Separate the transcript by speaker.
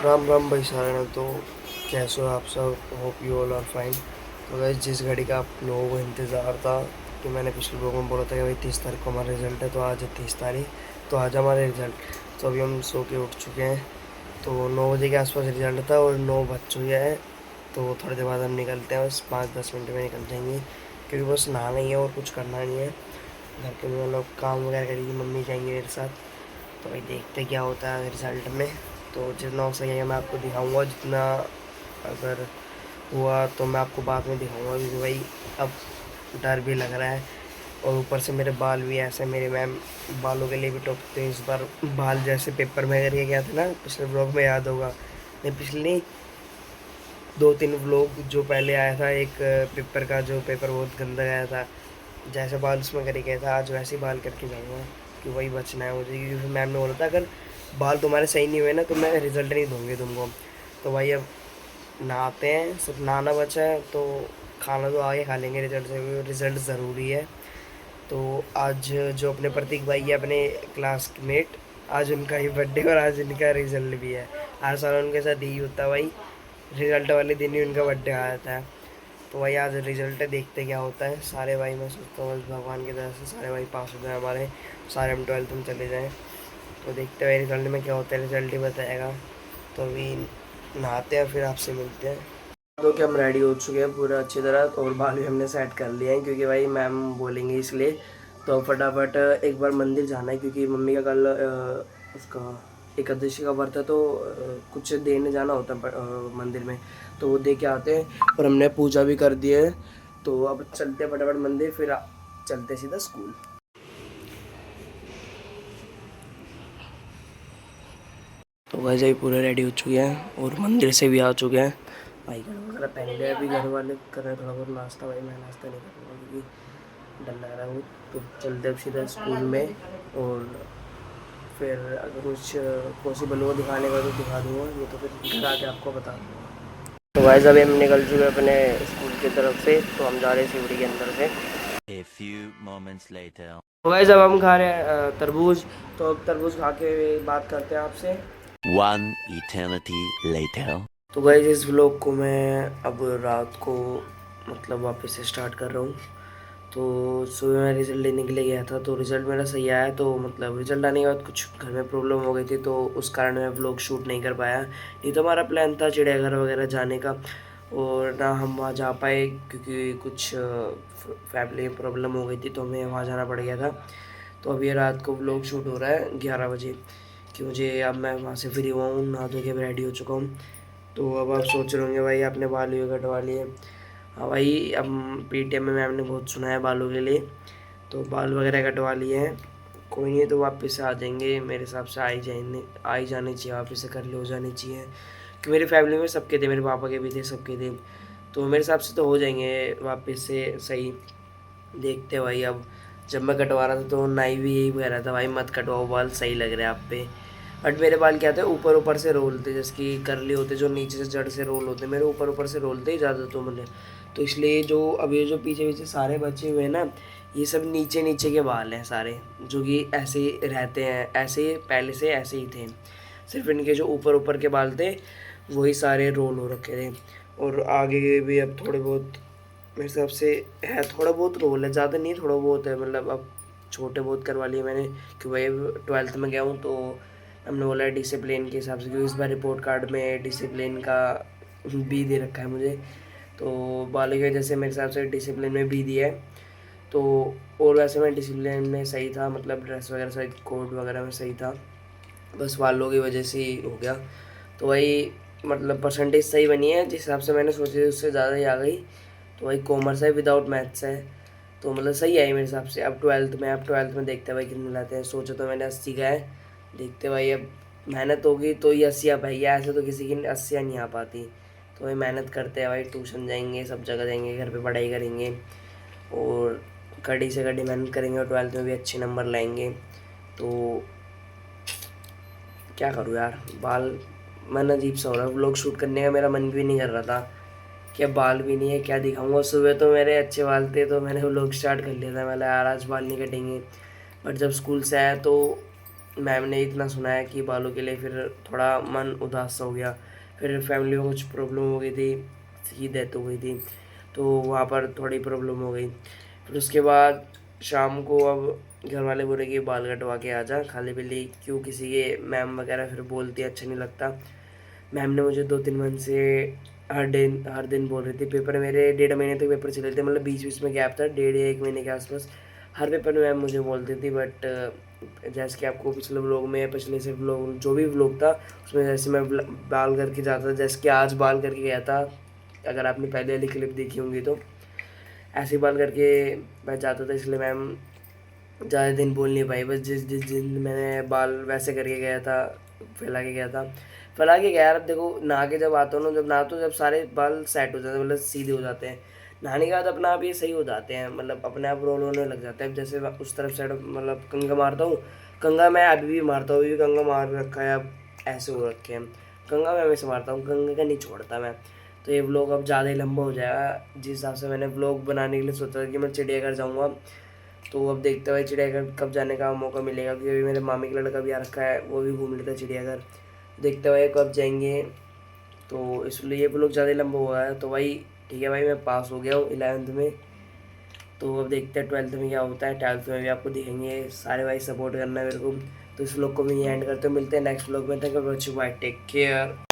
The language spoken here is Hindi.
Speaker 1: राम राम भाई सारे ने। तो कैसे हो आप सब? Hope you all are fine. तो गाइस, जिस घड़ी का आप लोगों को इंतज़ार था कि मैंने पिछले लोगों में बोला था कि भाई 30 तारीख को हमारा रिज़ल्ट है, तो आज है 30 तारीख। तो आज हमारा रिज़ल्ट। तो अभी हम सो के उठ चुके हैं। तो 9 बजे के आसपास रिज़ल्ट था और 9 बज चुके हैं। तो थोड़ी देर बाद हम निकलते हैं, बस 5-10 मिनट में निकल जाएंगे, क्योंकि बस नहाना ही है और कुछ करना नहीं है। घर के मतलब काम वगैरह करेगी मम्मी, जाएंगे मेरे साथ। तो भाई देखते क्या होता है रिज़ल्ट में। तो जितना हो सकेगा मैं आपको दिखाऊंगा, जितना अगर हुआ तो मैं आपको बाद में दिखाऊंगा, क्योंकि भाई अब डर भी लग रहा है। और ऊपर से मेरे बाल भी ऐसे, मेरे मैम बालों के लिए भी टोकते हैं इस बार। बाल जैसे पेपर में करके गया था ना, पिछले ब्लॉग में याद होगा, नहीं पिछले नहीं, 2-3 ब्लॉग जो पहले आया था, एक पेपर का जो पेपर बहुत गंदा गया था, जैसे बाल उसमें करके गया था, आज वैसे ही बाल करके जाऊँगा। कि वही बचना है मुझे, क्योंकि फिर मैम ने बोला था अगर बाल तुम्हारे सही नहीं हुए ना तो मैं रिज़ल्ट नहीं दूँगी तुमको। तो भाई अब नहाते हैं, सिर्फ नहाना बचा है। तो खाना तो आगे खा लेंगे, रिज़ल्ट से रिज़ल्ट ज़रूरी है। तो आज जो अपने प्रतीक भाई है, अपने क्लासमेट, आज उनका ही बर्थडे और आज इनका रिज़ल्ट भी है। हर साल उनके साथ यही होता है भाई, रिज़ल्ट वाले दिन ही उनका बर्थडे आ जाता है। तो भाई आज रिजल्ट है, देखते क्या होता है। सारे भाई, मैं सोचता हूँ बस भगवान की तरफ से सारे भाई पास हो जाए हमारे, सारे हम 12th में चले जाएँ। तो देखते हैं रिजल्ट में क्या होता है, रिजल्ट ही बताएगा। तो अभी नहाते हैं, फिर आपसे मिलते हैं। तो कि हम रेडी हो चुके हैं पूरा अच्छी तरह, और बाल भी हमने सेट कर लिए हैं, क्योंकि भाई मैम बोलेंगे इसलिए। तो फटाफट एक बार मंदिर जाना है, क्योंकि मम्मी का कल उसका एकादशी का व्रत है। तो कुछ देने जाना होता है मंदिर में, तो वो दे के आते हैं। और हमने पूजा भी कर दी है। तो अब चलते हैं फटाफट मंदिर, फिर चलते सीधा स्कूल। तो वैसे ही पूरे रेडी हो चुके हैं और मंदिर से भी आ चुके हैं। भाई घर वगैरह पहन लिया, अभी घर वाले कर रहे हैं थोड़ा बहुत नाश्ता। भाई मैं नाश्ता नहीं करूँगा, क्योंकि डर लग रहा है। वो तो चलते अब सीधा स्कूल में, और फिर अगर कुछ पॉसिबल हो दिखाने का तो दिखा दूँगा, ये तो फिर घर आके आपको बता दूँगा। तो भाई अभी हम निकल चुके हैं अपने स्कूल की तरफ से, तो हम जा रहे हैं सीढ़ी के अंदर से।
Speaker 2: A few moments later.
Speaker 1: तो भाई जब हम खा रहे हैं तरबूज, तो अब तरबूज खा के बात करते हैं आपसे।
Speaker 2: One eternity later.
Speaker 1: तो गाइस इस व्लॉग को मैं अब रात को मतलब वापस से स्टार्ट कर रहा हूँ। तो सुबह मैं रिज़ल्ट लेने के लिए गया था, तो रिज़ल्ट मेरा सही आया। तो मतलब रिज़ल्ट आने के बाद कुछ घर में प्रॉब्लम हो गई थी, तो उस कारण मैं व्लॉग शूट नहीं कर पाया। नहीं तो हमारा प्लान था चिड़ियाघर वगैरह जाने का, और ना हम वहाँ जा पाए, क्योंकि कुछ फैमिली में प्रॉब्लम हो गई थी, तो हमें वहाँ जाना पड़ गया था। तो अभी रात को व्लॉग शूट हो रहा है 11 बजे, कि मुझे अब मैं वहाँ से फ्री हुआ हूँ, नहा धो के रेडी हो चुका हूँ। तो अब आप सोच रहे होंगे भाई आपने बाल भी कटवा लिए। हाँ भाई, अब पीटीएम में मैम ने बहुत सुना है बालों के लिए, तो बाल वगैरह कटवा लिए हैं। कोई नहीं, तो वापस से आ जाएंगे मेरे हिसाब से, आ ही जाने चाहिए, वापस से कर ले हो जाने चाहिए। कि मेरी फैमिली में सबके थे, मेरे पापा के भी थे, सबके थे। तो मेरे हिसाब से तो हो जाएंगे वापस से सही। देखते भाई, अब जब मैं कटवा रहा था तो नाई भी यही कह रहा था, भाई मत कटवाओ बाल, सही लग रहा है आप पे। बट मेरे बाल क्या थे, ऊपर ऊपर से रोल थे, जैसे कि करली होते जो नीचे से जड़ से रोल होते, मेरे ऊपर ऊपर से रोल थे ज़्यादा। तो मैंने तो इसलिए जो अभी जो पीछे पीछे सारे बचे हुए हैं ना, ये सब नीचे नीचे के बाल हैं सारे, जो कि ऐसे ही रहते हैं, ऐसे ही पहले से ऐसे ही थे। सिर्फ इनके जो ऊपर ऊपर के बाल थे वही सारे रोल हो रखे थे। और आगे के भी अब थोड़े बहुत मेरे हिसाब से है, थोड़ा बहुत रोल है, ज़्यादा नहीं, थोड़ा बहुत है, मतलब अब छोटे बहुत करवा लिए मैंने, कि भाई 12th में गया हूँ। तो हमने बोला डिसिप्लिन के हिसाब से, क्योंकि इस बार रिपोर्ट कार्ड में डिसिप्लिन का बी दे रखा है मुझे। तो बालों की वजह से मेरे हिसाब से डिसिप्लिन में बी दिया है। तो और वैसे मैं डिसिप्लिन में सही था, मतलब ड्रेस वगैरह सही, कोड वगैरह में सही था, बस बालों की वजह से ही हो गया। तो वही मतलब परसेंटेज सही बनी है, जिस हिसाब से मैंने सोची थी उससे ज़्यादा ही आ गई। तो वही कॉमर्स है विदाउट मैथ्स है, तो मतलब सही आई मेरे हिसाब से। अब ट्वेल्थ में देखते हैं भाई कितने लाते हैं। सोचा तो मैंने 80 का है, देखते भाई अब मेहनत होगी तो ये 80 आ पाएगी, ऐसे तो किसी की 80 नहीं आ पाती। तो वही मेहनत करते हैं भाई, ट्यूशन जाएंगे, सब जगह जाएंगे, घर पे पढ़ाई करेंगे, और कड़ी से कड़ी मेहनत करेंगे, और 12th में भी अच्छे नंबर लाएंगे। तो क्या करूँ यार, बाल मन अजीब सा हो रहा है, व्लॉग शूट करने का मेरा मन भी नहीं कर रहा था। क्या बाल भी नहीं है, क्या दिखाऊंगा। सुबह तो मेरे अच्छे बाल थे, तो मैंने व्लॉग स्टार्ट कर लिया था, मैंने यार आज बाल नहीं कटेंगे। बट जब स्कूल से आया तो मैम ने इतना सुनाया कि बालों के लिए, फिर थोड़ा मन उदास सा हो गया। फिर फैमिली में कुछ प्रॉब्लम हो गई थी, की डेथ हो गई थी, तो वहाँ पर थोड़ी प्रॉब्लम हो गई। फिर उसके बाद शाम को अब घर वाले बोले कि बाल कटवा के आ जा, खाली पीली क्यों किसी के मैम वगैरह फिर बोलती, अच्छा नहीं लगता। मैम ने मुझे 2-3 मंथ से हर दिन बोल रही थी। पेपर मेरे 1.5 महीने तक पेपर चले थे, मतलब बीच बीच में गैप था 1.5 या 1 महीने के आसपास। हर पेपर में मैम मुझे बोलती थी, बट जैसे कि आपको पिछले व्लॉग में, पिछले से व्लॉग जो भी व्लॉग था उसमें जैसे मैं बाल करके जाता था, जैसे कि आज बाल करके गया था, अगर आपने पहले वाली क्लिप देखी होंगी तो ऐसे ही बाल करके मैं जाता था। इसलिए मैम ज़्यादा दिन बोल नहीं पाई। बस जिस जिस दिन मैंने बाल वैसे करके गया था, फैला के गया था, फैला के गया यार। अब देखो नहा के जब आता हूँ ना, जब नहाता हूँ, जब सारे बाल सेट हो जाते हैं, मतलब सीधे हो जाते हैं। नहाने के बाद अपने आप ये सही हो जाते हैं, मतलब अपने आप रोल होने लग जाते हैं। अब जैसे उस तरफ साइड मतलब कंघा मारता हूँ, कंघा मैं अभी भी मारता हूँ, अभी भी कंघा मार रखा है, अब ऐसे हो रखे हैं। कंघा मैं वैसे मारता हूँ, कंघे का नहीं छोड़ता मैं। तो ये व्लॉग अब ज़्यादा ही लंबा हो जाएगा। जिस हिसाब से मैंने व्लॉग बनाने के लिए सोचा था कि मैं चिड़ियाघर जाऊँगा, तो अब देखते हुए चिड़ियाघर कब जाने का मौका मिलेगा, क्योंकि अभी मेरे मामी का लड़का भी आ रखा है, वो भी घूम लेता है चिड़ियाघर। देखते हुए कब जाएंगे, तो इसलिए ये लोग ज़्यादा लंबा हुआ है। तो भाई ठीक है भाई, मैं पास हो गया हूँ 11th में। तो अब देखते हैं 12th में क्या होता है। 12th में भी आपको दिखेंगे सारे भाई, सपोर्ट करना मेरे को। तो इस व्लॉग को भी एंड करते हैं, मिलते हैं नेक्स्ट व्लॉग में। Thank you for watching, bye, take care.